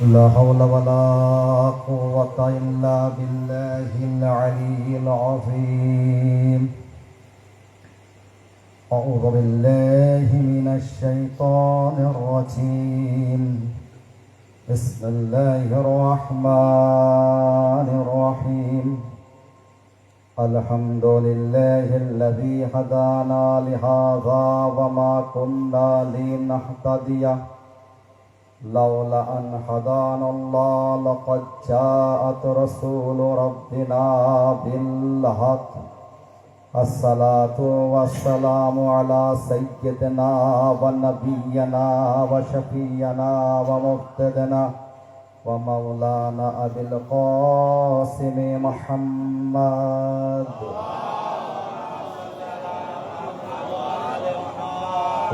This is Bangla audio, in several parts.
لا حول ولا قوة إلا بالله العلي العظيم. أعوذ بالله من الشيطان الرجيم. بسم الله الرحمن الرحيم. الحمد لله الذي هدانا لهذا وما كنا لنهتدي لولا أن هدانا الله لقد جاءت رسول ربنا بالحق. الصلاة والسلام على سيدنا ونبينا وشفينا ومرتدنا ومولانا أبي القاسم محمد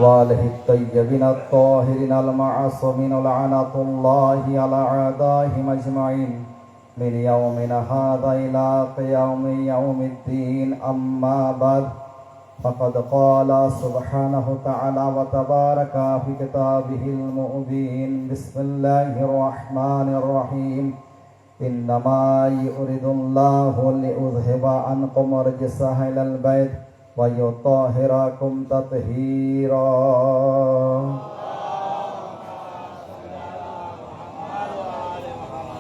وآله الطيبين الطاهرين المعصومين لعنة الله على أعدائهم أجمعين من يومنا هذا إلى قيام يوم الدين. أما بعد فقد قال سبحانه وتعالى وتبارك في كتابه المبين. بسم الله الرحمن الرحيم. إنما يريد الله ليذهب عنكم الرجس أهل البيت ويطهركم تطهيرا.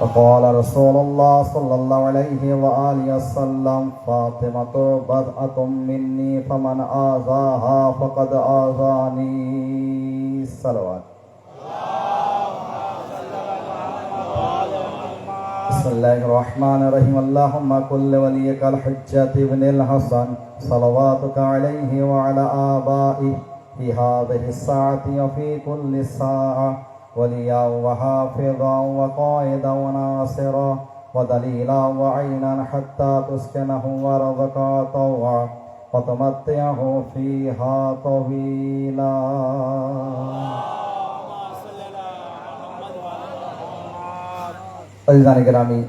وقال رسول الله صلى الله عليه وآله وسلم فاطمة بضعة مني فمن آذاها فقد آذاني. صلوات. بسم الله الرحمن الرحيم. اللهم كل وليك الحجة ابن الحسن صلواتك عليه وعلى آبائه في هذه الساعة وفي كل ساعة وليا وحافظا وقائدا وناصرا ودليلا وعينا حتى تسكنه ورزقك طوعا وتمتعه فيها طويلا. আজিজানে গ্রামী,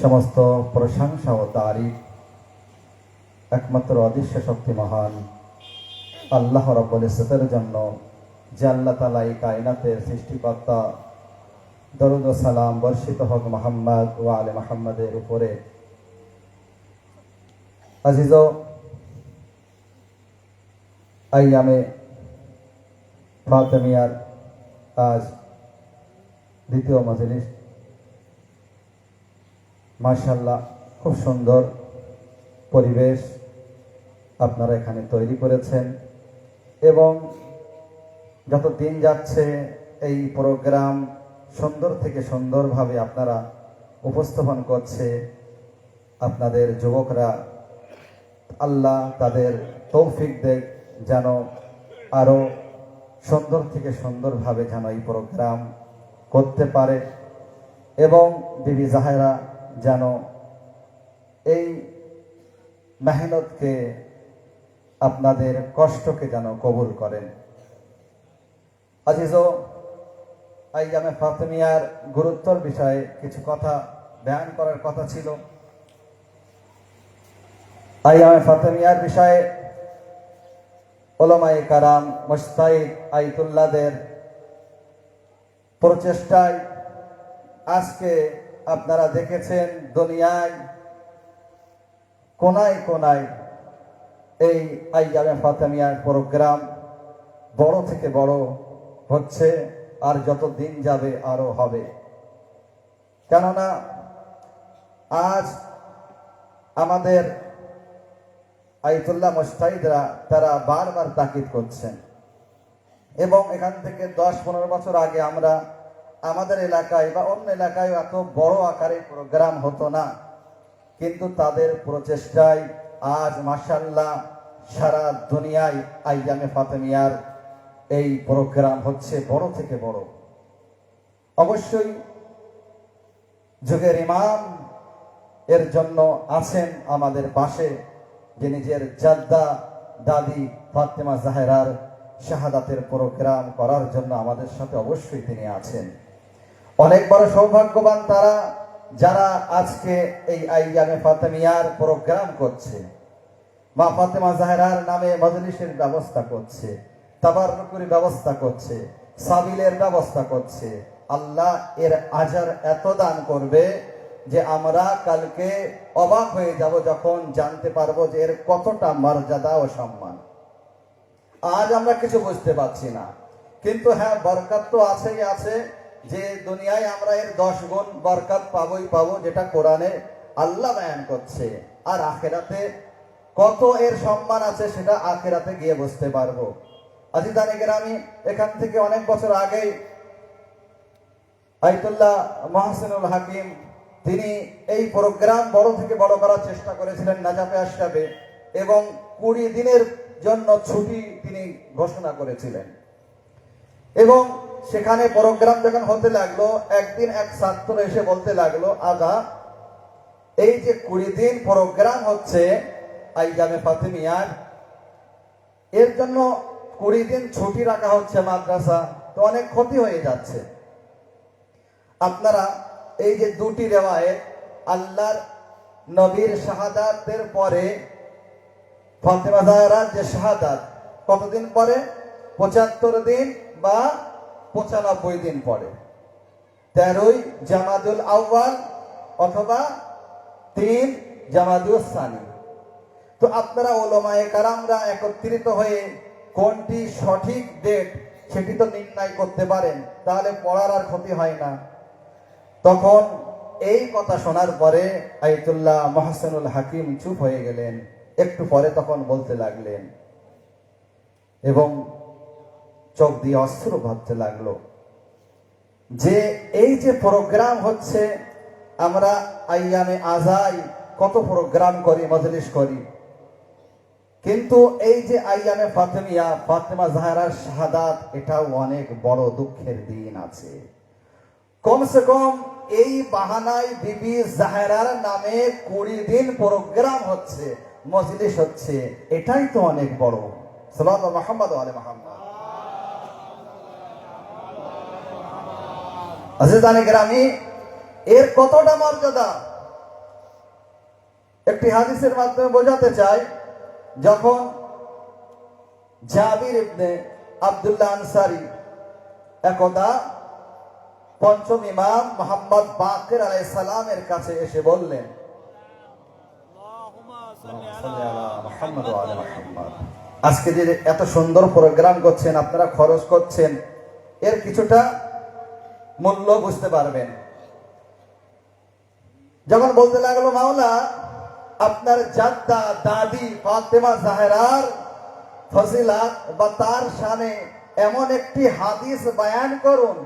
সমস্ত প্রশংসা ও তারিফ একমাত্র অদৃশ্য শক্তি মহান আল্লাহ রাব্বুল ইজ্জতের জন্য, যে আল্লাহ তাআলা এই কায়নাতের সৃষ্টিকর্তা। দরুদ ও সালাম বর্ষিত হোক মুহাম্মদ ওয়া আলে মুহাম্মাদের উপরে। আজিজ আইয়ামে ফাতেমিয়ার আজ দ্বিতীয় মজলিস। মাশাআল্লাহ, খুব সুন্দর পরিবেশ আপনারা এখানে তৈরি করেছেন এবং যত দিন যাচ্ছে এই প্রোগ্রাম সুন্দর থেকে সুন্দরভাবে আপনারা উপস্থাপন করছে আপনাদের যুবকরা। আল্লাহ তাদের তৌফিক দেখ যেন আরো সুন্দর থেকে সুন্দরভাবে যেন এই প্রোগ্রাম করতে পারে এবং বিবি জাহেরা যেন এই মেহনতকে, আপনাদের কষ্টকে যেন কবুল করেন। আজিজ আইয়ামে ফাতেমিয়ার গুরুত্বর বিষয়ে কিছু কথা বয়ান করার কথা ছিল। আইয়ামে ফাতেমিয়ার বিষয়ে উলামায়ে কারাম, মুজতাহিদ, আয়াতুল্লাহদের প্রচেষ্টায় আজকে আপনারা দেখেছেন দুনিয়ায় কোনায় কোনায় এই আইয়ামে ফাতেমিয়ার প্রোগ্রাম বড় থেকে বড় হচ্ছে, আর যত দিন যাবে আরো হবে। কেননা আজ আমাদের আয়াতুল্লাহ মুজতাহিদরা তারা বারবার তাকিদ করছেন এবং এখান থেকে 10-15 বছর আগে আমরা আমাদের এলাকায় বা অন্য এলাকায় এত বড় আকারে প্রোগ্রাম হতো না, কিন্তু তাদের প্রচেষ্টায় আজ মাশাআল্লাহ সারা দুনিয়ায় আইয়ামে ফাতেমিয়ার এই প্রোগ্রাম হচ্ছে বড় থেকে বড়। অবশ্যই যুগের ইমাম এর জন্য আছেন আমাদের পাশে, যে নিজের জাদ্দা দাদি ফাতেমা জাহেরার শাহাদাতের প্রোগ্রাম করার জন্য আমাদের সাথে অবশ্যই তিনি আছেন। অনেক বড় সৌভাগ্যবান তারা যারা আজকে এই আইয়ামে ফাতেমিয়ার প্রোগ্রাম করছে, মা ফাতেমা জাহেরার নামে মজলিসের ব্যবস্থা করছে, তাবাররুকের ব্যবস্থা করছে, সাবিলের ব্যবস্থা করছে, আল্লাহ এর আজার এত দান করবে যে আমরা কালকে অবাক হয়ে যাব যখন জানতে পারবো যে এর কতটা মর্যাদা ও সম্মান। আজ আমরা কিছু বুঝতে পারছি না, কিন্তু হ্যাঁ, বরকত তো আছেই আছে, যে দুনিয়ায় আমরা এর 10 গুণ বরকত পাবোই পাবো, যেটা কোরআনে আল্লাহ বয়ান করছে। আর আখেরাতে কত এর সম্মান আছে সেটা আখেরাতে গিয়ে বুঝতে পারবো। আজিজানে কেরামি, এখান থেকে অনেক বছর আগেই আয়াতুল্লাহ মহসিনুল হাকিম তিনি এই প্রোগ্রাম বড় থেকে বড় করার চেষ্টা করেছিলেন নাজাফে আশরাফে, এবং 20 দিনের জন্য ছুটি তিনি ঘোষণা করেছিলেন। এবং সেখানে প্রোগ্রাম যখন হতে লাগলো, একদিন এক ছাত্র এসে বলতে লাগলো, আগা এই যে 20 দিন প্রোগ্রাম হচ্ছে আইয়ামে ফাতিমিয়ার, এর জন্য 20 দিন ছুটি রাখা হচ্ছে মাদ্রাসা, তো অনেক ক্ষতি হয়ে যাচ্ছে। আপনারা এই যে 2টি রেওয়ায়েত, আল্লাহর নবীর শাহাদাতের পরে ফাতেমা জাহরার যে শাহাদাত, কতদিন পরে? 75 দিন বা 95 দিন পরে, 13ই জামাদুল আউয়াল অথবা 3 জামাদুল সানি। তো আপনারা উলামায়ে কেরামরা একত্রিত হয়ে কোনটি সঠিক ডেট সেটি তো নির্ণয় করতে পারেন, তাহলে পড়ার আর ক্ষতি হয় না। তখন এই কথা শোনার পরে আয়াতুল্লাহ মহসিনুল হাকিম চুপ হয়ে গেলেন। একটু পরে তখন বলতে লাগলেন এবং চোখ দিয়ে অশ্রু ভাবতে লাগলো যে এই যে প্রোগ্রাম হচ্ছে, আমরা আইয়ামে আজাই কত প্রোগ্রাম করি, মজলিস করি, কিন্তু এই যে আইয়ামে ফাতিমিয়া, ফাতেমা জাহরার শাহাদাত, এটাও অনেক বড় দুঃখের দিন আছে। কমসে কম এই বাহানায় বিবি জাহরার নামে 20 দিন প্রোগ্রাম হচ্ছে, মজলিস হচ্ছে, এটাই তো অনেক বড়। সাল্লাল্লাহু মুহাম্মদ ওয়া আলি মুহাম্মদ। আজিজানে কেরামি, এর কতটা মর্যাদা একটি হাদিসের মাধ্যমে বোঝাতে চাই। যখন জাবির ইবনে আব্দুল্লাহ আনসারী একদা পঞ্চম ইমাম মুহাম্মদ বাকির আলাইহিস সালামের কাছে এসে বললেন, আজকে যে এত সুন্দর প্রোগ্রাম করছেন, আপনারা খরচ করছেন, এর কিছুটা মূল্য বুঝতে পারবেন। যখন বলতে লাগলো, মাওলা আপনার জাদ্দা দাদি ফাতেমা জাহরার ফজিলাত বা তার শানে এমন একটি হাদিস বয়ান করুন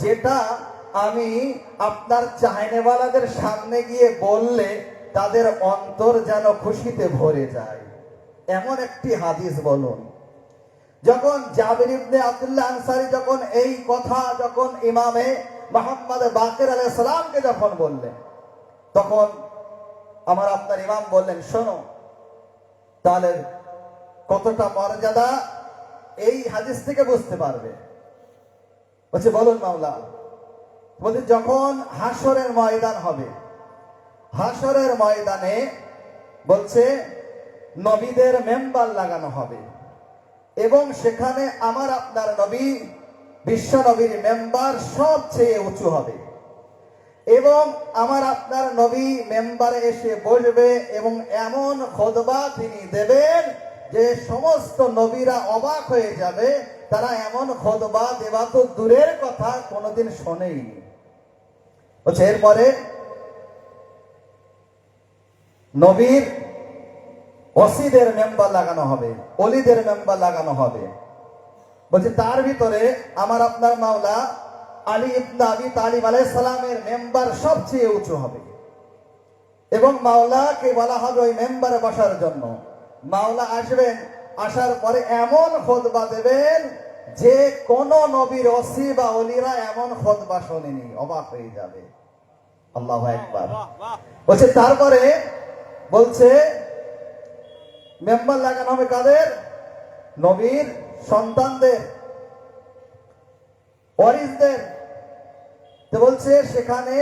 যেটা আমি আপনার চাহনেওয়ালাদের সামনে গিয়ে বললে তাদের অন্তর যেন খুশিতে ভরে যায়, এমন একটি হাদিস বলুন। যখন জাবির ইবনে আব্দুল্লাহ আনসারী যখন এই কথা যখন ইমামে মুহাম্মদ বাকির আলাইহিস সালামকে যখন বললেন, তখন আমার আপনার ইমাম বললেন, শোনো তাহলে কতটা মর্যাদা এই হাদিস থেকে বুঝতে পারবে। বলছে, বলুন মাওলা। বলছে, যখন হাসরের ময়দান হবে, হাসরের ময়দানে বলছে নবীদের মেম্বার লাগানো হবে, এবং সেখানে আমার আপনার নবী, বিশ্ব নবীর মেম্বার সবচেয়ে উঁচু হবে, এবং আমার আপনার নবী মেম্বারে এসে বসবে এবং এমন খুতবা তিনি দেবেন যে সমস্ত নবীরা অবাক হয়ে যাবে। তারা এমন খুতবা দেওয়া তো দূরের কথা, কোনোদিন শোনেইনি। বলছে এরপরে নবীর ওসিদের মেম্বার লাগানো হবে, অলিদের মেম্বার লাগানো হবে। বলছে তার ভিতরে আমার আপনার মাওলা আলী ইবনে আবি তালিব আলাইহিস সালামের মেম্বার সবচেয়ে উঁচু হবে, এবং মাওলাকে বলা হবে ওই মেম্বারে বসার জন্য। মাওলা আসবেন, আসার পরে এমন খুতবা দেবেন যে কোন নবীর ওসি বা ওলিরা এমন খুতবা শোনেনি, অবাক হয়ে যাবে। আল্লাহু আকবার। বলছে তারপরে বলছে মেম্বার লাগানো হবে কাদের? নবীর সন্তানদের, ওয়ারিসদের। তো বলছে সেখানে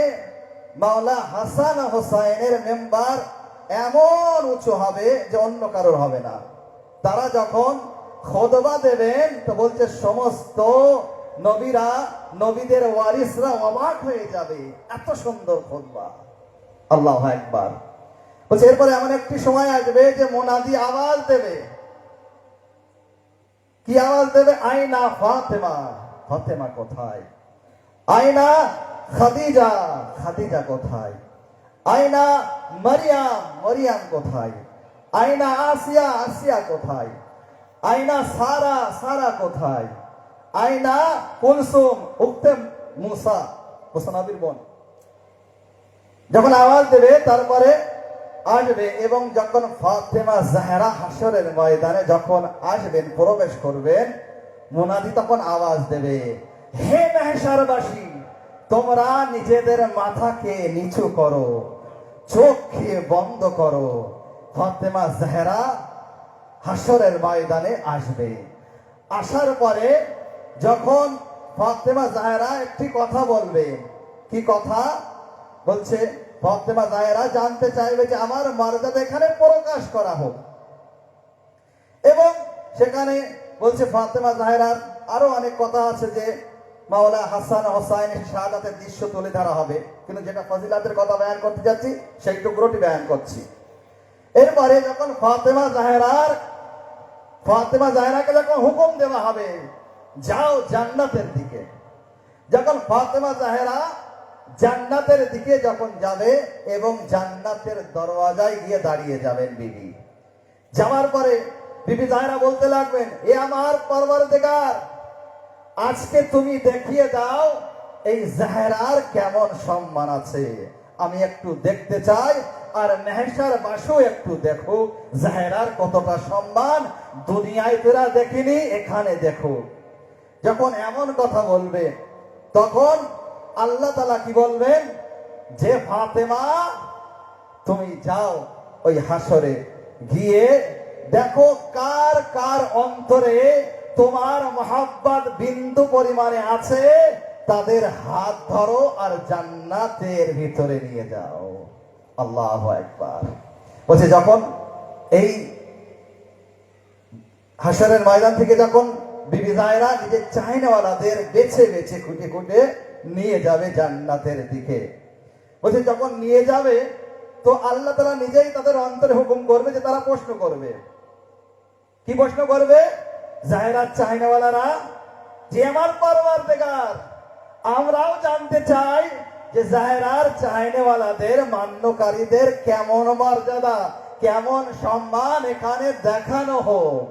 মাওলা হাসান হোসাইনের মেম্বার এমন উঁচু হবে যে অন্য কারোর হবে না। তারা যখন খুতবা দেবেন তো বলছে সমস্ত নবীরা, নবীদের ওয়ারিসরা অবাক হয়ে যাবে, এত সুন্দর খুতবা। আল্লাহু আকবার। বলছে এরপরে এমন একটি সময় আসবে যে মুনাদি আওয়াজ দেবে। কি আওয়াজ দেবে? আইনা ফাতেমা, ফাতেমা কোথায়? আইনা খাদিজা, খাদিজা কোথায়? আইনা মারিয়াম, মারিয়াম কোথায়? আইনা আসিয়া, আসিয়া কোথায়? আইনা সারা, সারা কোথায়? আইনা কুলসুম, উক্তে মুসা, মুসা নবীর বোন। যখন আওয়াজ দেবে তারপরে আসবে, এবং যখন ফাতেমা জাহরা হাসরের ময়দানে যখন আসবেন, প্রবেশ করবেন, মুনাদি তখন আওয়াজ দেবে, হে মেহশারবাসী, তোমরা নিজেদের মাথাকে নিচু করো, চোখকে বন্ধ করো, ফাতেমা জাহরা হাসরের ময়দানে আসবে। আসার পরে যখন ফাতেমা জাহরা একটি কথা বলবে, কি কথা বলছে? ফাতেমা জাহরা জানতে চাইবে যে আমার মর্যাদা এখানে প্রকাশ করা হোক, এবং সেখানে বলছে ফাতেমা জাহরার আরো অনেক কথা আছে, যে মাওলা হাসান হোসাইনের শাহাদাতের দৃশ্য তুলে ধরা হবে, কিন্তু যেটা ফজিলাতের কথা বয়ান করতে যাচ্ছি সেই টুকরোটি বয়ান করছি। এরপরে যখন ফাতেমা জাহরাকে যখন হুকুম দেওয়া হবে যাও জান্নাতের দিকে, যখন ফাতেমা জাহরা জান্নাতের দিকে যখন যাবে এবং জান্নাতের দরওয়াজায় গিয়ে দাঁড়িয়ে যাবেন বিবি, যাওয়ার পরে বিবি জাহরা বলতে লাগবেন, এ আমার পরওয়ারদিগার, আজকে তুমি দেখিয়ে দাও এই জাহরার কেমন সম্মান আছে, আমি একটু দেখতে চাই, আর মেহশার বাসু একটু দেখো জাহরার কতটা সম্মান, দুনিয়ায় তোরা দেখিনি, এখানে দেখো। যখন এমন কথা বলবে তখন আল্লাহ তাআলা কি বলবেন, যে ফাতেমা তুমি যাও ওই হাসরে গিয়ে দেখো কার কার অন্তরে তোমার মহব্বত বিন্দু পরিমাণে আছে, তাদের হাত ধরো আর জান্নাতের ভিতরে নিয়ে যাও। আল্লাহু আকবার। বলছে যখন এই হাসরের ময়দান থেকে যখন বিবি জাহরা নিজের চাহিনাওয়ালাদের বেছে বেছে খুঁটে খুঁটে নিয়ে যাবে জান্নাতের দিকে, বলছে যখন নিয়ে যাবে তো আল্লাহ তাআলা নিজেই তাদের অন্তরে হুকুম করবে যে তারা প্রশ্ন করবে। কি প্রশ্ন করবে? জাহরার চাহিনাওয়ালারা, যে আমার পরওয়ারদিগার, আমরাও জানতে চাই যে জাহরার চাহিনাওয়ালাদের মান্যকারীদের কেমন মর্যাদা, কেমন সম্মান এখানে দেখানো হোক।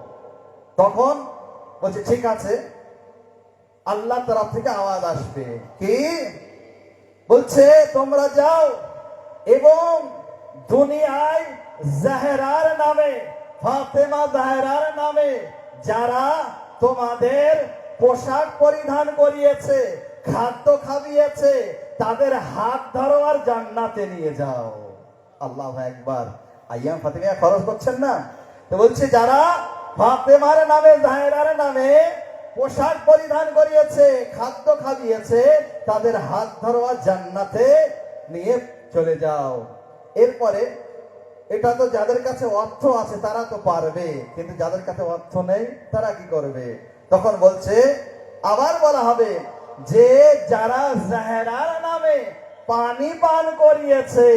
তখন বলছে ঠিক আছে, আল্লাহ তরফ থেকে আওয়াজ আসবে। কি বলছে? তোমরা যাও এবং দুনিয়ায় জাহরার নামে, ফাতেমা জাহরার নামে যারা তোমাদের পোশাক পরিধান করিয়েছে, খাদ্য খাইয়েছে, তাদের হাত ধরো আর জান্নাতে নিয়ে যাও। আল্লাহু আকবার। আইয়াম ফাতেমা খরচ করছেন না? তো বলছে যারা ফাতেমার নামে, জাহরার নামে পোশাক পরিধান করিয়েছে, খাদ্য খাইয়েছে, তাদের হাত ধরো আর জান্নাতে নিয়ে চলে যাও। এরপরে এটা তো যাদের কাছে অর্থ আছে তারা তো পারবে, কিন্তু যাদের কাছে অর্থ নেই তারা কি করবে? তখন বলছে, আবার বলা হবে যে যারা জাহরার নামে পানি পান করিয়েছে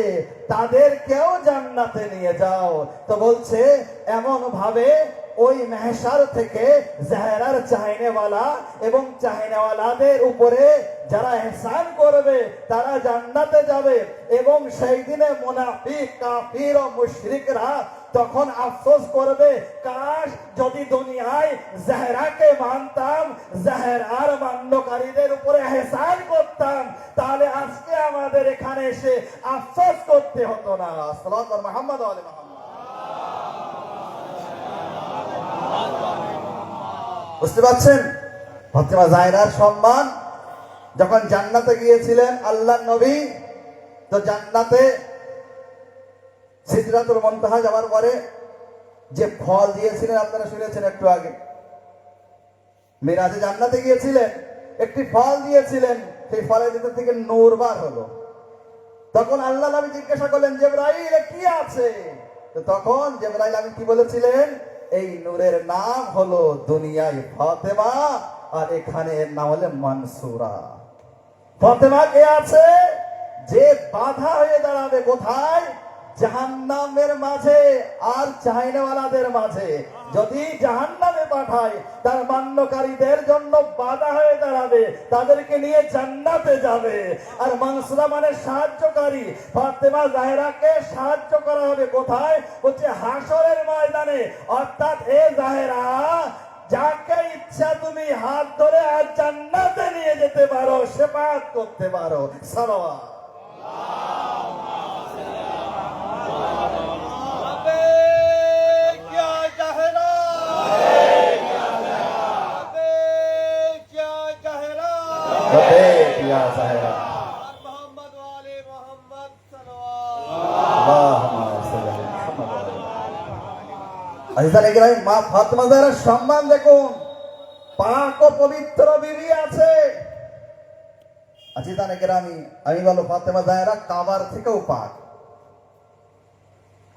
তাদেরকেও জান্নাতে নিয়ে যাও। তো বলছে এমন ভাবে ওই মেহশার থেকে জাহরার চাহিনেওয়ালা এবং চাহিনেওয়ালাদের উপরে যারা ইহসান করবে তারা জান্নাতে যাবে, এবং সেই দিনে মুনাফিক, কাফির ও মুশরিকরা তখন আফসোস করবে, কাশ যদি দুনিয়ায় জাহরাকে মানতাম, জাহরার মান্যকারীদের উপরে ইহসান করতাম, তাহলে আজকে আমাদের এখানে এসে আফসোস করতে হতো না। সাল্লাল্লাহু আলা মুহাম্মদ ওয়া আলি মুহাম্মদ। বুঝতে পারছেন ফাতেমা জাহরার সম্মান? যখন জান্নাতে গিয়েছিলেন আল্লাহর নবী, তো জান্নাতে সিদরাতুল মুনতাহা যাওয়ার পরে যে ফল দিয়েছিলেন আপনারা শুনেছেন একটু আগে, মিরাজে জান্নাতে গিয়েছিলেন, একটি ফল দিয়েছিলেন, সেই ফলের ভিতর থেকে নূর বার হলো। তখন আল্লাহ নবী জিজ্ঞাসা করলেন, জিবরাইল কি আছে? তো তখন জিবরাইল আমি কি বলেছিলেন? এই নূরের নাম হলো দুনিয়ায় ফাতেমা আর এখানে এর নাম হলে মানসুরা। ফাতেমা কে আছে যে বাধা হয়ে দাঁড়াবে কোথায়? জাহান্নামের মাঝে আর চাইনাওয়ালাদের মাঝে। যদি জাহান্নামে পাঠায় তার মান্যকারীদের জন্য বাধা হয়ে দাঁড়াবে, তাদেরকে নিয়ে জান্নাতে যাবে। আর মানসুরা মানে সাহায্যকারী। ফাতেমা জাহেরাকে সাহায্য করা হবে কোথায়? হচ্ছে হাসরের ময়দানে। অর্থাৎ এ জাহেরা, যাকে ইচ্ছা তুমি হাত ধরে আর জান্নাতে নিয়ে যেতে পারো, সেফাত করতে পারো। সালাওয়াত। মা ফাতেমা জাহরার সম্মান দেখুন। পাক ও পবিত্র বিবি আছে। আমি বলো ফাতেমা জাহরা কাবার থেকেও পাক।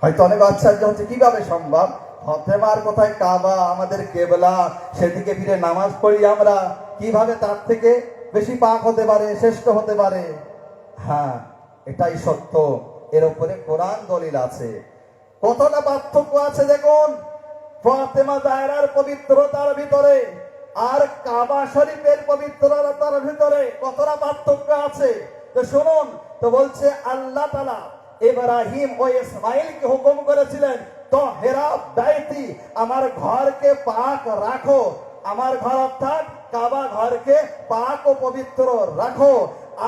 হয়তো অনেক আশ্চর্য হচ্ছে, কিভাবে সম্ভব? ফাতেমার কোথায় কাবা, আমাদের কেবলা, সেদিকে ফিরে নামাজ পড়ি আমরা, কিভাবে তার থেকে বেশি পাক হতে পারে, শ্রেষ্ঠ হতে পারে? হ্যাঁ, এটাই সত্য। এর উপরে কোরআন দলিল আছে। কতটা পার্থক্য আছে দেখুন ফাতেমা জাহরার পবিত্রতার ভিতরে আর কাবা শরীফের পবিত্রতার ভিতরে কতটা পার্থক্য আছে। তো শুনুন, তো বলছে আল্লাহ তাআলা ইব্রাহিম ও ইসমাইলকে হুকুম করেছিলেন, তো হেরা বাইতি, আমার ঘরকে পাক রাখো। আমার ঘর অর্থাৎ কাবা ঘরকে পাক ও পবিত্র রাখো।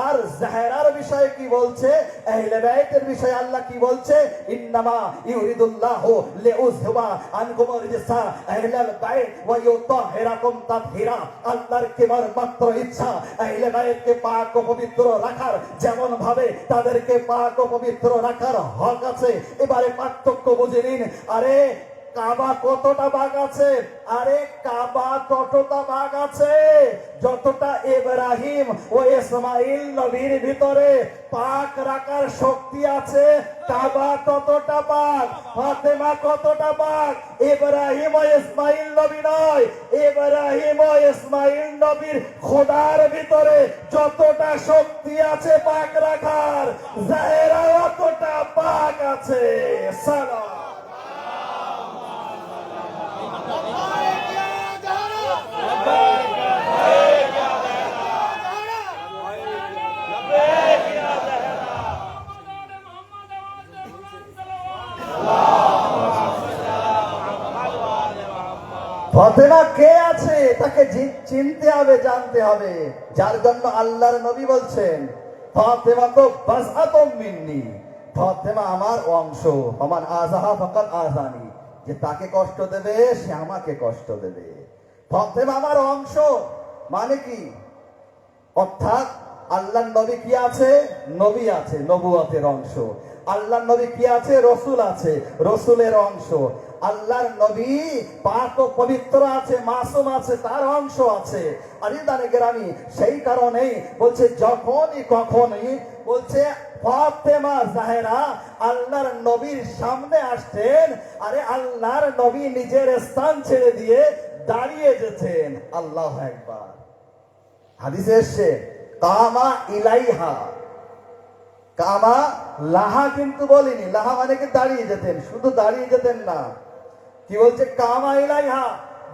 আর জাহেরার বিষয়ে কি বলছে? আহলে বাইতের বিষয়ে আল্লাহ কি বলছে? ইন্নামা ইউরিদুল্লাহু লিউযহিবা আনকুম রিজসা আহলাল বাইত ওয়া ইউতাহিরাকুম তাতহীরা। আল্লাহর কেবল মাত্র ইচ্ছা আহলে বাইতকে পাক ও পবিত্র রাখার, যেমন ভাবে তাদেরকে পাক ও পবিত্র রাখার হক আছে। এবারে পার্থক্য বুঝে নিন। আরে কাবা কতটা ভাগ আছে? আরে কাবা ততটা ভাগ আছে যতটা ইব্রাহিম ও ইসমাইল নবীর ভিতরে পাক রাখার শক্তি আছে। কাবা ততটা পাক। ফাতেমা কতটা পাক? ইব্রাহিম ও ইসমাইল নবী নয়, ইব্রাহিম ও ইসমাইল নবীর খোদার ভিতরে যতটা শক্তি আছে পাক রাখার, জাহেরা অতটা পাক আছে। সালাম। ফাতেমা কে আছে তাকে চিনতে হবে, জানতে হবে। যার জন্য আল্লাহর নবী বলছেন ফাতেমা তো বাসআতুম মিন্নি, ফাতেমা আমার অংশ। ফামান আযাহা ফাকাদ আযানি, যে তাকে কষ্ট দেবে সে আমাকে কষ্ট দেবে। ফাতেমা আমার অংশ মানে কি? অর্থাৎ আল্লাহর নবী কি আছে? নবী আছে, নবুয়তের অংশ। আল্লাহর নবী কি আছে? রসুল আছে, রসুলের অংশ। আল্লাহর নবী পাক ও পবিত্র আছে, মাসুম আছে, তার অংশ আছে। আলিদানে গ্রামী, সেই কারণেই বলছে যখনই কখনই বলছে ফাতেমা জাহেরা আল্লাহর নবীর সামনে আসতেন, আরে আল্লাহর নবী নিজের স্থান ছেড়ে দিয়ে দাঁড়িয়ে যেতেন। আল্লাহু আকবার। হাদিসে এসছে কামা ইলাইহা, কামা লাহা কিন্তু বলিনি, লাহা মানে কি দাঁড়িয়ে যেতেন, শুধু দাঁড়িয়ে যেতেন না, কি বলছে কামা ইলাইহা,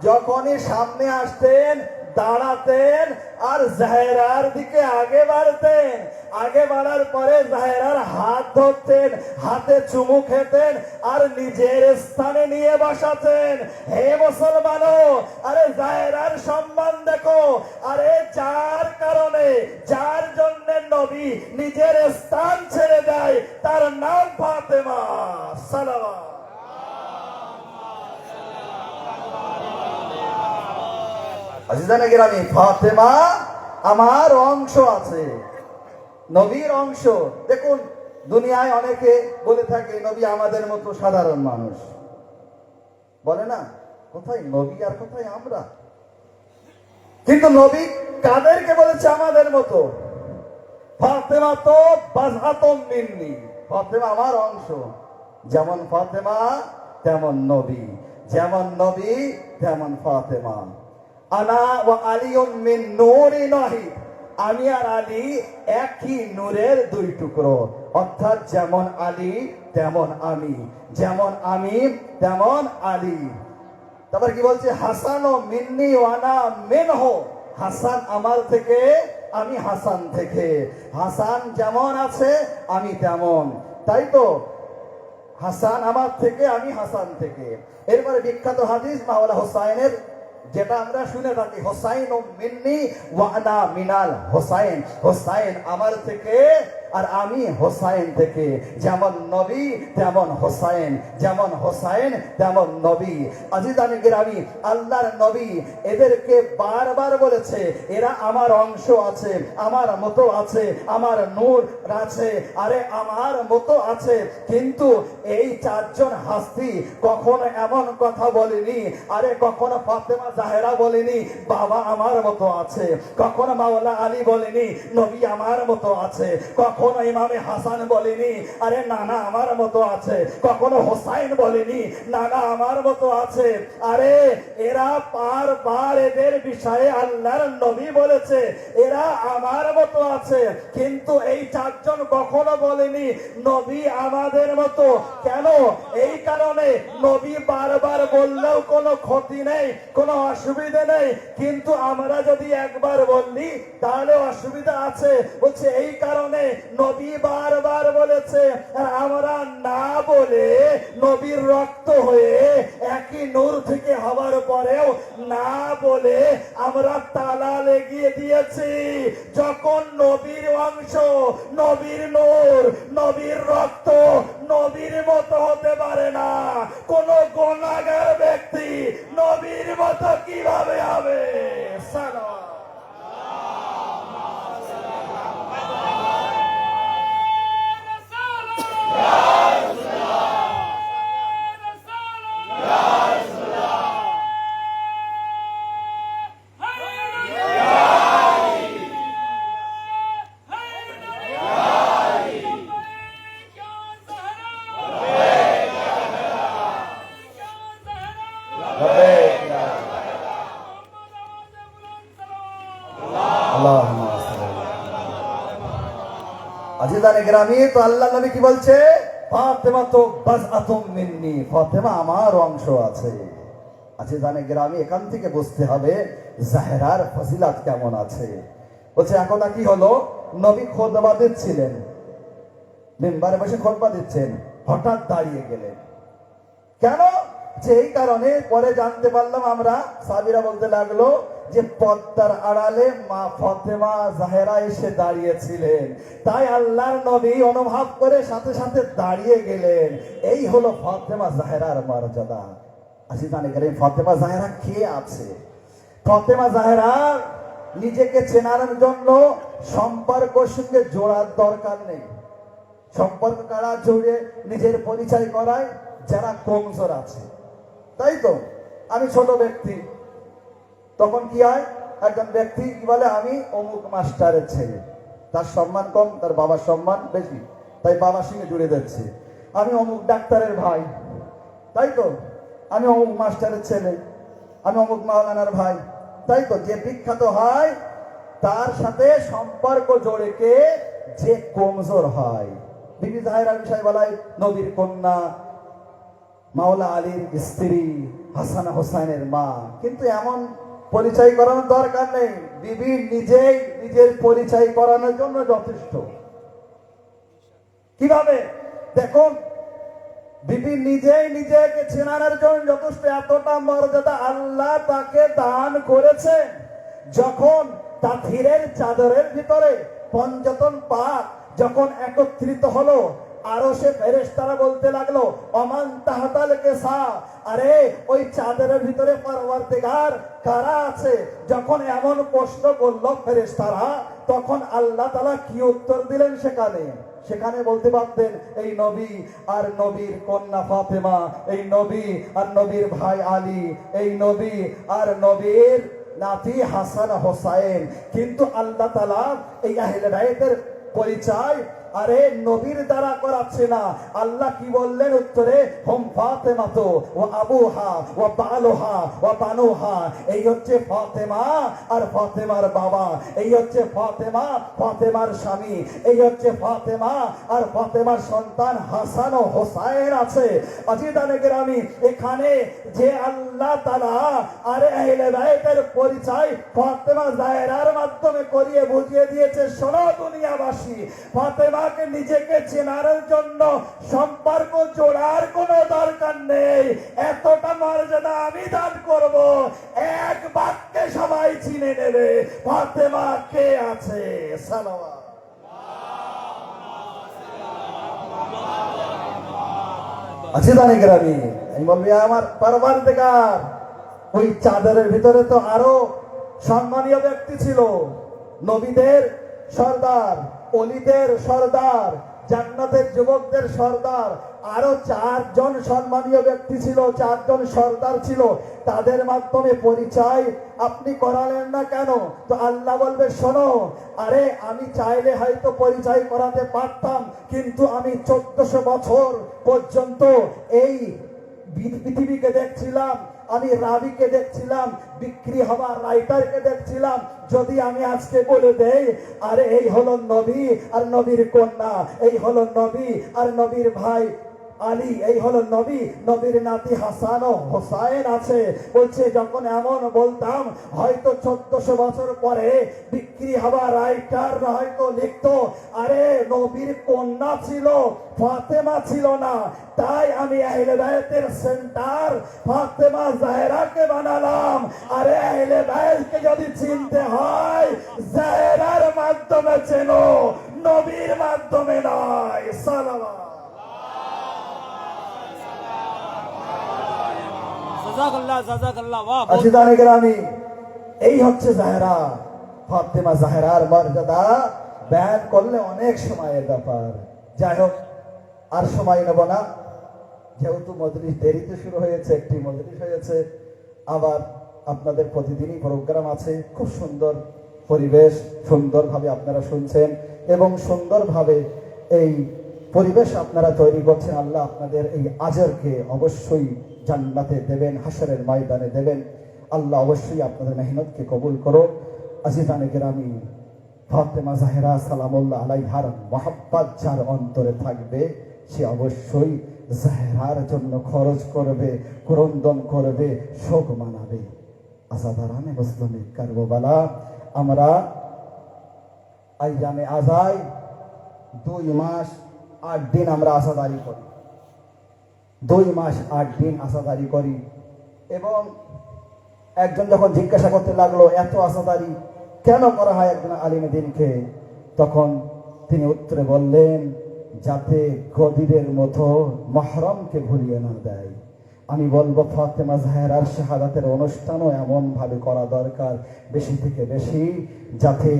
যখনই সামনে আসতেন দাঁড়াতেন আর জাহেরার দিকে আগে বাড়তেন। আগে বাড়ার পরে জাহেরার হাত ধরতেন, হাতে চুমু খেতেন আর নিজের স্থানে নিয়ে বসাতেন। হে মুসলমানও, আরে জাহেরার সম্মান দেখো। আরে যার কারণে, যার জন্য নবী নিজের স্থান ছেড়ে দেয়, তার নাম ফাতেমা। সালাওয়াত। আজিজানে গ্রামী, ফাতেমা আমার অংশ আছে, নবীর অংশ। দেখুন দুনিয়ায় অনেকে বলে থাকে নবী আমাদের মতো সাধারণ মানুষ, বলে না? কোথায় নবী আর কোথায় আমরা? কিন্তু নবী কাদেরকে বলেছে আমাদের মতো? ফাতেমা তো বাসআতুম মিন্নি, ফাতেমা আমার অংশ। যেমন ফাতেমা তেমন নবী, যেমন নবী তেমন ফাতেমা। আনা ওয়া আলিউন মিন নূরিন ওয়াহিদ, আমি আর আলী একই নূরের দুই টুকরো। অর্থাৎ যেমন আলী তেমন আমি, যেমন আমি তেমন আলী। তারপর কি বলছে? হাসান ও মিন্নি ওয়ানা মিনহু, হাসান আমার থেকে, আমি হাসান থেকে। হাসান যেমন আছে আমি তেমন, তাই তো? হাসান আমার থেকে, আমি হাসান থেকে। এরপরে বিখ্যাত হাদিস মাওলা হোসাইনের, যেটা আমরা শুনে থাকি, হোসাইন ও মিন্নি ওয়া আনা মিনাল হোসাইন, হোসাইন আমার থেকে আর আমি হোসাইন থেকে। যেমন নবী তেমন হোসাইন, যেমন হোসাইন তেমন নবী। আজিজানে গিরামি, আল্লাহর নবী এদেরকে বারবার বলেছে এরা আমার অংশ আছে, আমার মতো আছে, আমার নূর আছে, আরে আমার মতো আছে। কিন্তু এই চারজন হাস্তি কখনো এমন কথা বলেনি, আরে কখনো ফাতেমা জাহেরা বলেনি বাবা আমার মতো আছে, কখনো মাওলা আলী বলেনি নবী আমার মতো আছে, কখনো ইমামে হাসান বলেনি আরে নানা আমার মতো আছে, কখনো হোসাইন বলেনি নানা আমার মতো আছে। আরে এরা বারবার এদের বিষয়ে আল্লাহর নবী বলেছে এরা আমার মতো আছে, কিন্তু এই চারজন কখনো বলেনি নবী আমাদের মতো। কেন? এই কারণে নবী বারবার বললেও কোনো ক্ষতি নেই, কোনো অসুবিধা নেই, কিন্তু আমরা যদি একবার বললি তাহলে অসুবিধা আছে। বলছে এই কারণে নবী বারবার বলেছে, আমরা না বলে নবীর রক্ত হয়ে একই নূর থেকে হওয়ার পরেও না বলে আমরা তালা লেগিয়ে দিয়েছি। যখন নবীর অংশ, নবীর নূর, নবীর রক্ত নবীর মতো হতে পারে না, কোন গুনাহগার ব্যক্তি নবীর মতো কিভাবে হবে? সালাম। আজিজানে গ্রামী, তো আল্লাহ নবী কি বলছে? ফাতেমা তো বাজআতুম মিন্নি, ফাতেমা আমার অংশ আছে। আজিজানে গ্রামী, এখান থেকে বুঝতে হবে জাহেরার ফজিলত কেমন আছে। বলছে এখন কি হলো? নবী খুতবা দিচ্ছিলেন, মিম্বারে বসে খুতবা দিচ্ছেন, হঠাৎ দাঁড়িয়ে গেলেন। কেন? যে এই কারণে পরে জানতে পারলাম আমরা, সাহাবীরা বলতে লাগলো যে পর্দার আড়ালে মা ফাতেমা জাহেরা এসে দাঁড়িয়েছিলেন, তাই আল্লাহর নবী অনুভব করে সাথে সাথে দাঁড়িয়ে গেলেন। এই হলো ফাতেমা জাহেরার মর্যাদা। আজিজানে গেলেন ফাতেমা জাহেরা কে আছে? ফাতেমা জাহেরা নিজেকে চেনার জন্য সম্পর্কের সঙ্গে জোড়ার দরকার নেই। সম্পর্ক কারা জুড়ে নিজের পরিচয় করায়? যারা কমজোর আছে, তাই তো? আমি ছোট ব্যক্তি, তখন কি হয়? একজন ব্যক্তি কি বলে আমি অমুক মাস্টারের ছেলে, তার সম্মান কম, তার বাবার সম্মান বেশি, তাই বাবার সঙ্গে জুড়ে যাচ্ছে। আমি অমুক ডাক্তারের ভাই, তাই তো? আমি অমুক মাস্টারের ছেলে, আমি অমুক মাওলানার ভাই, তাই তো? যে বিখ্যাত হয় তার সাথে সম্পর্ক জোড়ে কে? যে কমজোর হয়। বিবি জাহেরার বিষয় বলাই নবীর কন্যা, মাওলা আলীর স্ত্রী, হাসান হোসাইনের মা। কিন্তু এমন পরিচয় করানোর দরকার নেই, বিবি নিজেই নিজের পরিচয় করানোর জন্য যথেষ্ট। কিভাবে? দেখুন, বিবি নিজেই নিজেকে চেনানোর জন্য যথেষ্ট। এতটা মর্যাদা আল্লাহ তাকে দান করেছে। যখন তাহিরের চাদরের ভিতরে পঞ্চতন পাক যখন একত্রিত হলো, আরো সে ফেরেশতারা বলতে লাগলো অমান তাহতাল কেসা, আরে ওই চাদরের ভিতরে পরওয়ারদিগার কারা আছে? যখন এমন প্রশ্ন করলো ফেরেশতারা, তখন আল্লাহ তাআলা কি উত্তর দিলেন? সেখানে বলতে পারতেন এই নবী আর নবীর কন্যা ফাতেমা, এই নবী আর নবীর ভাই আলী, এই নবী আর নবীর নাতি হাসান হোসাইন। কিন্তু আল্লাহ তাআলা এই আহলে বাইতের পরিচয় আরে নবীর দ্বারা করাচ্ছে না। আল্লাহ কি বললেন উত্তরে? হুম ফাতেমা তো ও আবুহা ও বালুহা ও বানুহা, এই হচ্ছে ফাতেমা আর ফাতেমার বাবা, এই হচ্ছে ফাতেমা, ফাতেমার স্বামী, এই হচ্ছে ফাতেমা আর ফাতেমার সন্তান হাসান ও হোসাইন আছে। আজিদানে গ্রামী, এখানে যে আল্লাহ তাআলা আরে আহলে বাইতের পরিচয় ফাতেমা জাহরার মাধ্যমে করিয়ে বুঝিয়ে দিয়েছে। শোনো দুনিয়াবাসী, ফাতেমাকে নিজেকে চেনার জন্য সম্পর্ক জোড়ার কোনো দরকার নেই, এতটা মর্যাদা আমি দান করব, এক বাক্যে সবাই চিনে নেবে ফাতেমা কে আছে। সালাওয়াত। আজিদানে গ্রামী, এই বলবি আমার পরবর্তীকার, ওই চাদরের ভিতরে তো আরো সম্মানীয় ব্যক্তি ছিল, নবীদের সর্দার, অলিদের সর্দার, জান্নাতের যুবকদের সর্দার, আরো 4 জন সম্মানীয় ব্যক্তি ছিল, 4 জন সর্দার ছিল, তাদের মাধ্যমে পরিচয় আপনি করালেন না কেন? তো আল্লাহ বলবে শোনো, আরে আমি চাইলে হয়তো পরিচয় করাতে পারতাম, কিন্তু আমি 1400 বছর পর্যন্ত এই পৃথিবীকে দেখছিলাম, আমি রাবিকে দেখছিলাম, বিক্রি হওয়া রাইটারকে দেখছিলাম। যদি আমি আজকে বলে দেই আরে এই হলো নবী আর নবীর কন্যা, এই হলো নবী আর নবীর ভাই আলী, এই হলো নবী, নবীর নাতি হাসান ও হোসাইন আছে, বলছে যখন এমন বলতাম হয়তো 1400 বছর পরে বিক্রি হওয়া রাইটার হয়তো লিখতো আরে নবীর কন্যা ছিল, ফাতেমা ছিল না, তাই আমি আহলে বাইতের সেন্টার ফাতেমা জাহরাকে বানালাম। আরে আহলে বাইতকে যদি চিনতে হয় জাহরার মাধ্যমে চেনো, নবীর মাধ্যমে নয়। সালাওয়াত। আজিদানে গ্রামী, এই হচ্ছে জাহরা, ফাতেমা জাহরার মর্যাদা বয়ান করলে অনেক সময়ের ব্যাপার। যাই হোক, আর সময় নেব না, যেহেতু মজলিস দেরিতে শুরু হয়েছে, একটি মজলিস হয়েছে, আবার আপনাদের প্রতিদিনই প্রোগ্রাম আছে, খুব সুন্দর পরিবেশ, সুন্দরভাবে আপনারা শুনছেন এবং সুন্দরভাবে এই পরিবেশ আপনারা তৈরি করছেন। আল্লাহ আপনাদের এই আজরকে অবশ্যই জান্নাতে দেবেন, হাসরের ময়দানে দেবেন। আল্লাহ অবশ্যই আপনাদের মেহনতকে কবুল করো। আজিজানে গ্রামী, ফাতেমা জাহরা সালামুল্লাহ আলাইহার মহাব্বত যার অন্তরে থাকবে, সে অবশ্যই জাহরার জন্য খরচ করবে, ক্রন্দন করবে, শোক মানাবে। আজাদারানে মুসলিমে কারবালা, আমরা আইয়ামে আজাই 2 মাস 8 দিন আমরা আসাদারি করি, 2 মাস 8 দিন আসাদারি করি। এবং একজন যখন জিজ্ঞাসা করতে লাগলো এত আসাদারি কেন করা হয় একজন আলিমে দিনকে, তখন তিনি উত্তরে বললেন যাতে গদিরের মতো মহরমকে ভুলিয়ে না দেয়। আমি বলবো ফাতেমা জাহরার শাহাদাতের অনুষ্ঠানও এমন ভাবে করা দরকার, বেশি থেকে বেশি, যাতে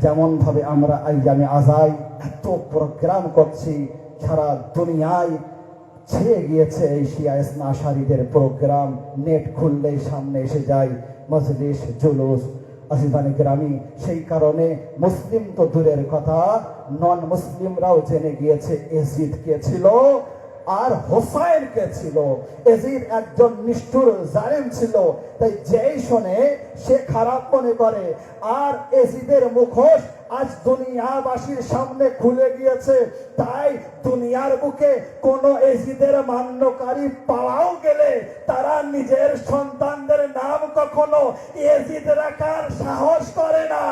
যেমন ভাবে আমরা আইয়ামে আজাই এত প্রোগ্রাম করছি, সারা দুনিয়ায় ছেয়ে গিয়েছে এই শিয়া ইসনা আশারীদের প্রোগ্রাম, নেট খুললেই সামনে এসে যায় মজলিস, জুলুস। আজিজানে গ্রামী, সেই কারণে মুসলিম তো দূরের কথা, নন মুসলিমরাও জেনে গিয়েছে এজিদ কে ছিল আর হোসাইন কে ছিল। এজিদ একজন নিষ্ঠুর জালেম ছিল, তাই যেই শোনে সে খারাপ মনে করে। আর এজিদের মুখোশ আজ দুনিয়াবাসীর সামনে খুলে গিয়েছে, তাই দুনিয়ার বুকে কোন এজিদের মান্যকারী পাওয়াও গেলে তারা নিজের সন্তানদের নাম কখনো এজিদ রাখার সাহস করে না।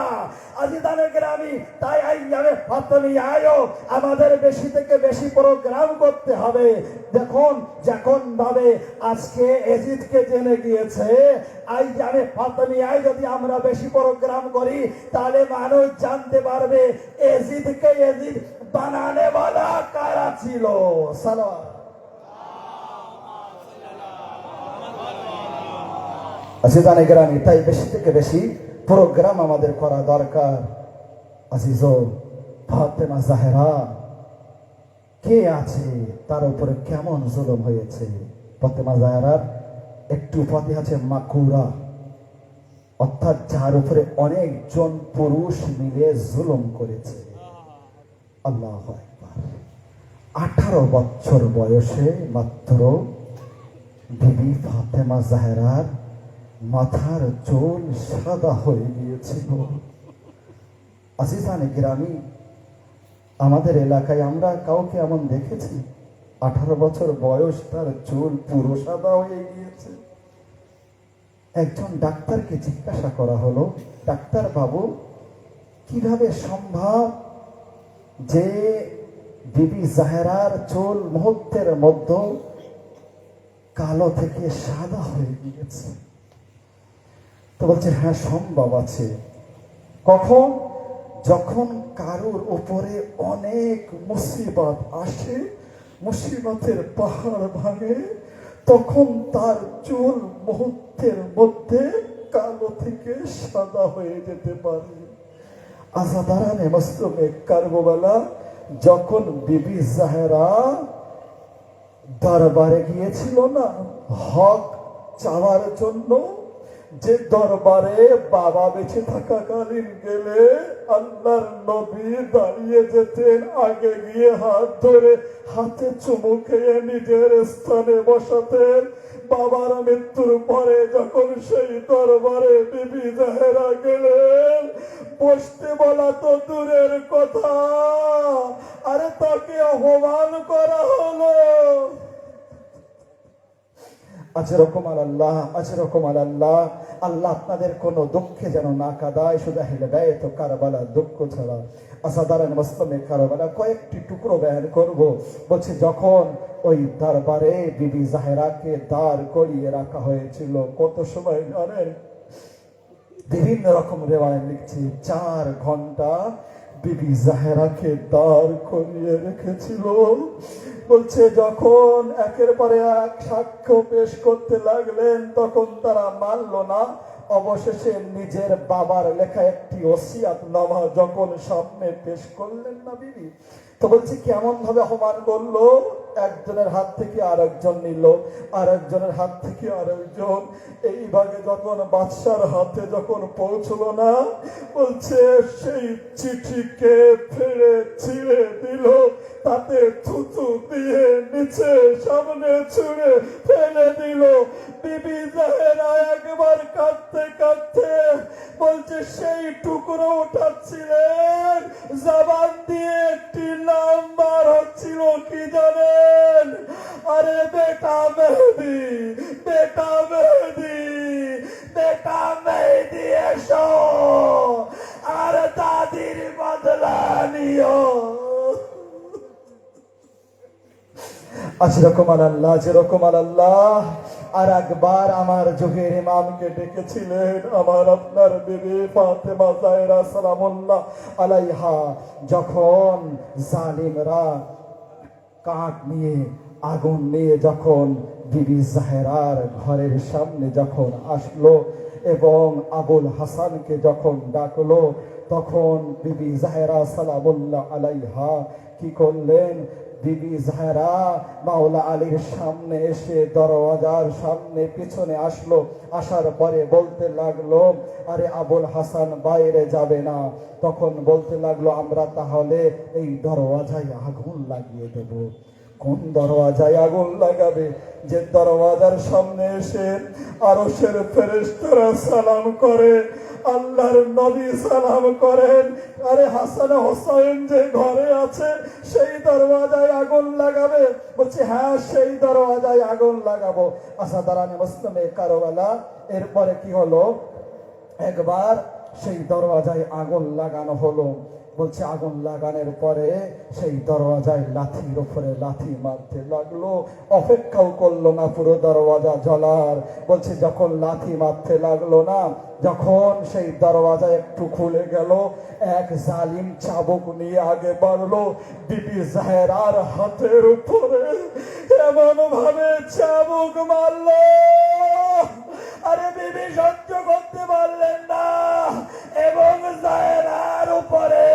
আজিদানে গ্রামী, তাই আইয়ামে ফাতেমিয়ায়ও আমাদের বেশি থেকে বেশি প্রোগ্রাম করতে হবে। দেখুন যখন ভাবে আজকে এজিদকে জেনে গিয়েছে, আইয়ামে ফাতেমিয়ায় যদি আমরা বেশি প্রোগ্রাম করি তাহলে মানুষ জানতে পারবে এজিদকে এজিদ বানানে वाला কারা ছিল। সালাওয়াত। আজিজানে গ্রামী, তাই বেশি থেকে বেশি প্রোগ্রাম আমাদের করা দরকার। আজিজো, ফাতেমা জাহরা কে আছে, তার উপরে কেমন জুলুম হয়েছে। ফাতেমা জাহরার একটু উপাধি আছে মাকুরা, অর্থাৎ যার উপরে অনেকজন পুরুষ মিলে জুলুম করেছে। আল্লাহু আকবার। 18 বছর বয়সে মাত্র বিবি ফাতেমা জাহরার মাথার চুল সাদা হয়ে গিয়েছিল। আজিজানে গ্রামী, আমাদের এলাকায় আমরা কাউকে এমন দেখেছি 18 বছর বয়স তার চুল পুরো সাদা হয়ে গিয়েছে? একজন ডাক্তারকে জিজ্ঞাসা করা হলো, ডাক্তার বাবু, কিভাবে সম্ভব যে বিবি জাহরার চুল মুহূর্তের মধ্যে কালো থেকে সাদা হয়ে গিয়েছে? তো বলছে, হ্যাঁ সম্ভব আছে। কখন? যখন কারুর উপরে অনেক মুসিবত আসে, মুসিবতের পাহাড় ভাঙে, তখন তার চুল মুহূর্তের মধ্যে কালো থেকে সাদা হয়ে যেতে পারে। আজাদারানে মাসলুমে কারবালা যখন বিবি জাহরা দরবারে গিয়েছিল না হক চাওয়ার জন্য, যে দরবারে বাবা বেঁচে থাকাকালীন গেলে আল্লাহর নবী দাঁড়িয়ে যেতেন, আগে গিয়ে হাত ধরে হাতে চুমু খেয়ে নিজের স্থানে বসাতেন। বাবার মৃত্যুর পরে যখন সেই দরবারে বিবি জাহরা গেলেন, বসতে বলা তো দূরের কথা, আরে তাকে অপমান করা হলো। আজরকম আল্লাহ, আজরকম আল্লাহ। আল্লাহ আপনাদের কোনো দুঃখে যেন না কাঁদায়, শুধু হেদায়েত ও কারবালা দুঃখ ছাড়া। আসাদারান মুসলিমে কারবালা কয়েকটি টুকরো বয়ান করব। বলছে, যখন ওই দরবারে বিবি জাহরাকে দাঁড় করিয়ে রাখা হয়েছিল, কত সময় জানেন? বিভিন্ন রকম রেওয়ায়েত লিখছে 4 ঘন্টা বিবি জাহরাকে দাঁড় করিয়ে রেখেছিল। বলছে, যখন একের পরে এক সাক্ষ্য পেশ করতে লাগলেন, তখন তারা মানল না। অবশেষে নিজের বাবার লেখা একটি ওসিয়াতনামা যখন সামনে পেশ করলেন না বিবি, তো বলছি কেমন ভাবে অপমান করলো। একজনের হাত থেকে আরেকজন নিল, আরেকজনের হাত থেকে আরেকজন, এইভাবে যখন বাদশার হাতে যখন পৌঁছলো না, বলছে সেই চিঠিকে ফেলে ছিঁড়ে দিল, তাতে থুতু দিয়ে নিচে সামনে ছুঁড়ে ফেলে দিল। বিবি জাহেরা একবার কাঁদতে কাঁদতে বলছে, সেই টুকরো উঠাচ্ছিলেন, জবান দিয়ে একটি নাম বার হচ্ছিল, কি জানেন? আরে বেটা মেহেদি, বেটা মেহেদি, বেটা মেহেদি এসো, আর দাদির বদলা নিও। যেরকম আল্লাহ, যেরকম আল্লাহ। আর একবার আমার যুগের ইমামকে ডেকেছিলেন, আমার আপনার বিবি ফাতেমা জাহরা সালামুল্লাহ আলাইহা, যখন জালিমরা কাঠ নিয়ে আগুন নিয়ে যখন বিবি জাহরার ঘরের সামনে যখন আসলো এবং আবুল হাসানকে যখন ডাকলো, তখন বিবি জাহরা সালামুল্লাহ আলাইহা কি করলেন? বিবি জাহরা মাওলা আলীর সামনে এসে দরওয়াজার সামনে পিছনে আসলো। আসার পরে বলতে লাগলো, আরে আবুল হাসান বাইরে যাবে না। তখন বলতে লাগলো, আমরা তাহলে এই দরওয়াজায় আগুন লাগিয়ে দেব। কোন দরওয়াজায় আগুন লাগাবে? যে দরওয়াজার সামনে এসে আরশের ফেরেশতারা সালাম করে, আল্লাহর নবী সালাম করেন, আরে হাসান হোসেন যে ঘরে আছে সেই দরওয়াজায় আগুন লাগাবে? বলছি, হ্যাঁ সেই দরওয়াজায় আগুন লাগাবো। আসাদারানে মুসলিমে কারবালা। এরপরে কি হলো? একবার সেই দরওয়াজায় আগুন লাগানো হলো। বলছে, আগুন লাগানোর পরে সেই দরওয়াজায় লাঠির উপরে লাঠি মারতে লাগলো, অপেক্ষাও করলো না পুরো দরওয়াজা জ্বলার। বলছে, যখন লাঠি মারতে লাগলো না, যখন সেই দরওয়াজা একটু খুলে গেল, এক জালিম চাবুক নিয়ে আগে বাড়লো বিবি জাহরার হাতের উপরে, এমন ভাবে চাবুক মারলো, আরে বিবি সহ্য করতে পারলেন না, এবং জাহরার উপরে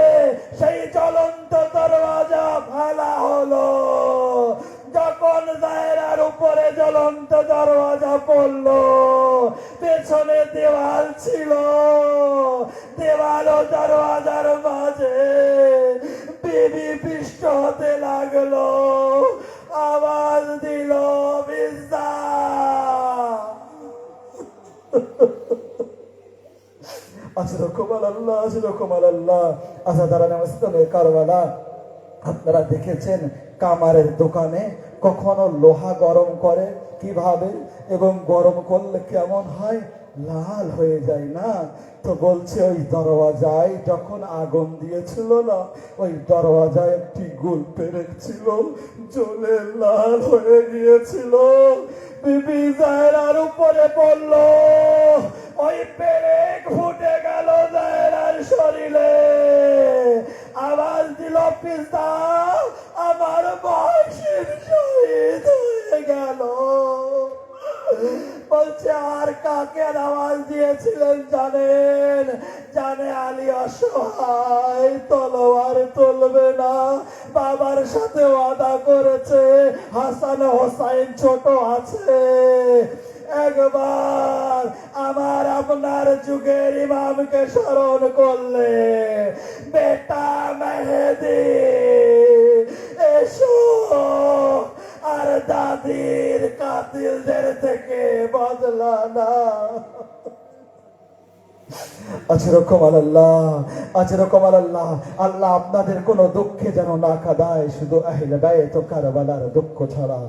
সেই জ্বলন্ত দরওয়াজা ফেলা হলো। যখন জাহরার উপরে জ্বলন্ত দরওয়াজা পড়লো, পেছনে দেওয়াল ছিল, দেওয়াল ও দরওয়াজার মাঝে বিবি পিষ্ট হতে লাগলো, আওয়াজ দিল পিস্তা। আপনারা দেখেছেন কামারের দোকানে কখনো লোহা গরম করে কিভাবে, এবং গরম করলে কেমন হয়, লাল হয়ে যায় না? তো বলছে ওই দরওয়াজায় যখন আগুন দিয়েছিল না, ওই দরওয়াজায় একটি গোল পেরেক ছিল, জ্বলে লাল হয়ে গিয়েছিল। বিবি জাহেরার উপরে পড়ল, ওই পেরেক ফুটে গেল জাহেরার শরীরে। আওয়াজ দিল পিস্তা, আমার বয়সের শহীদ হয়ে গেল। বলছে আর কাকে আওয়াজ দিয়েছিলেন জানেন? জানে আলী অসহায়, তলোয়ার তুলবে না, বাবার সাথে ওয়াদা করেছে, হাসান হোসাইন ছোট আছে। একবার আমার আপনার যুগের ইমামকে স্মরণ করলে, বেটা মেহেদি এসো, আর দাদির কাতিলদের থেকে বদলা না। আল্লাহ আপনাদের কোনো দুঃখে যেন না কাঁদায়, শুধু আহলে বাইত ও কারবালার দুঃখ ছাড়া।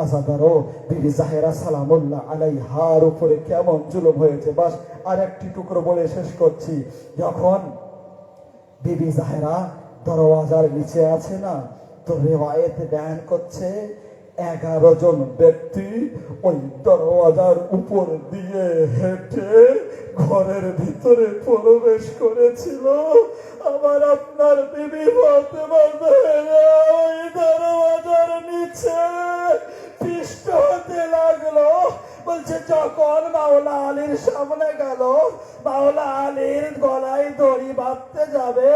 আজাদারও বিবি জাহেরা সালামুল্লাহ আলাইহার উপরে কেমন জুলুম হয়েছে। বাস আর একটি টুকরো বলে শেষ করছি। যখন বিবি জাহেরা দরওয়াজার নিচে আছে না, তো রিওয়ায়েত বয়ান করছে 11 জন ব্যক্তি ওই দরওয়াজার উপর দিয়ে হেঁটে ঘরের ভিতরে প্রবেশ করেছিল। আমার আপনার বিবি বলতে বলতে ওই দরওয়াজার নিচে পিষ্ট হতে লাগলো। বলছে যখন মাওলা আলীর সামনে গেল, মাওলা আলীর গলায় দড়ি বাঁধতে যাবে,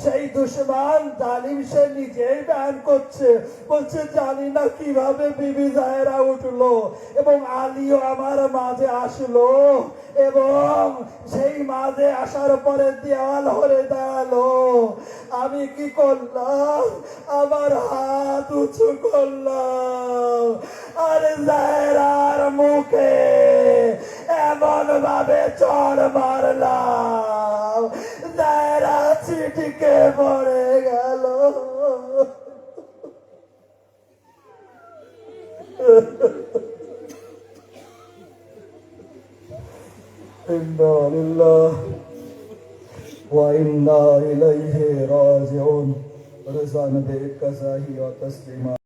সেই দুশমান জালিম সে নিজেই বয়ান করছে। বলছে জানি না কিভাবে বিবি জাহেরা উঠলো এবং আলীও আমার মাঝে আসলো, এবং সেই মাঝে আসার পরে দেওয়াল হয়ে দাঁড়ালো। আমি কি করলাম? আমার হাত উঁচু করলাম, আর জাহেরার মুখে এমন ভাবে চড় মারলাম, জাহেরা ছিটকে পড়ে গেল। ইন্না লিল্লাহি ওয়া ইন্না ইলাইহি রাজিউন। রিজওয়ান বিকাসাহি ওয়া তাসলিমা।